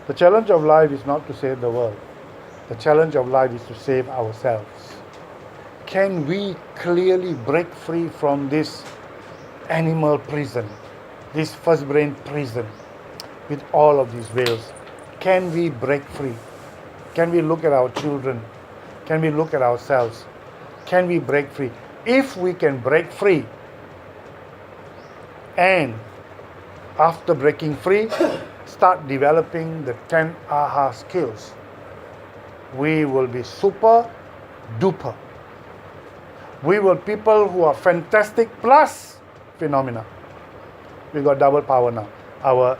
The challenge of life is not to save the world. The challenge of life is to save ourselves. Can we clearly break free from this animal prison, this first brain prison with all of these veils? Can we break free? Can we look at our children? Can we look at ourselves? Can we break free? If we can break free, and after breaking free, start developing the 10 ahha skills, we will be super duper. We will people who are fantastic plus phenomena. We got double power now. Our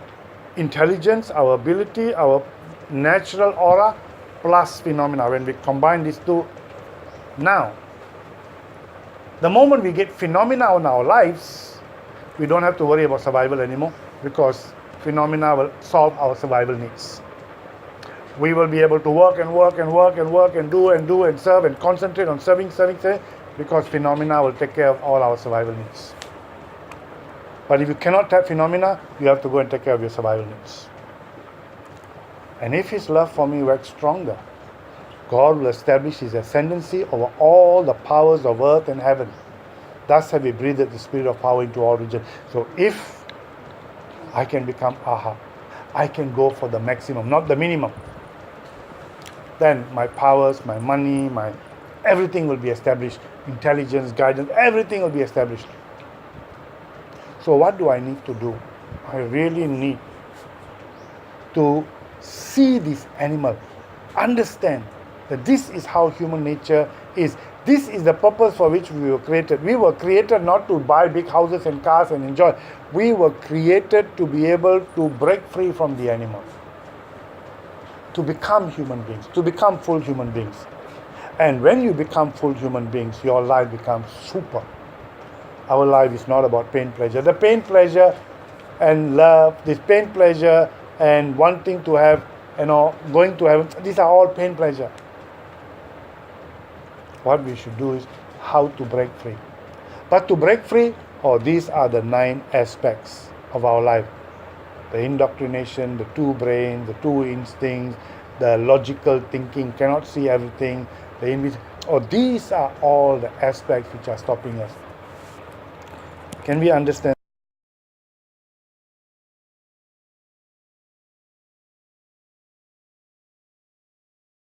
intelligence, our ability, our natural aura plus phenomena. When we combine these two, now, the moment we get phenomena in our lives, we don't have to worry about survival anymore, because phenomena will solve our survival needs. We will be able to work and work and work and work and do and serve and concentrate on serving, because phenomena will take care of all our survival needs. But if you cannot tap phenomena, you have to go and take care of your survival needs. And if His love for me works stronger, God will establish His ascendancy over all the powers of earth and heaven. Thus have we breathed the spirit of power into all regions. So if I can become ahha, I can go for the maximum, not the minimum. Then my powers, my money, my everything will be established. Intelligence, guidance, everything will be established. So what do I need to do? I really need to see this animal, understand that this is how human nature is. This is the purpose for which we were created. We were created not to buy big houses and cars and enjoy. We were created to be able to break free from the animal, to become human beings, to become full human beings. And when you become full human beings, your life becomes super. Our life is not about pain, pleasure. The pain, pleasure and love, this pain, pleasure and wanting to have, going to heaven, these are all pain, pleasure. What we should do is how to break free. But to break free, these are the 9 aspects of our life. The indoctrination, the 2 brains, the 2 instincts, the logical thinking, cannot see everything, these are all the aspects which are stopping us. Can we understand?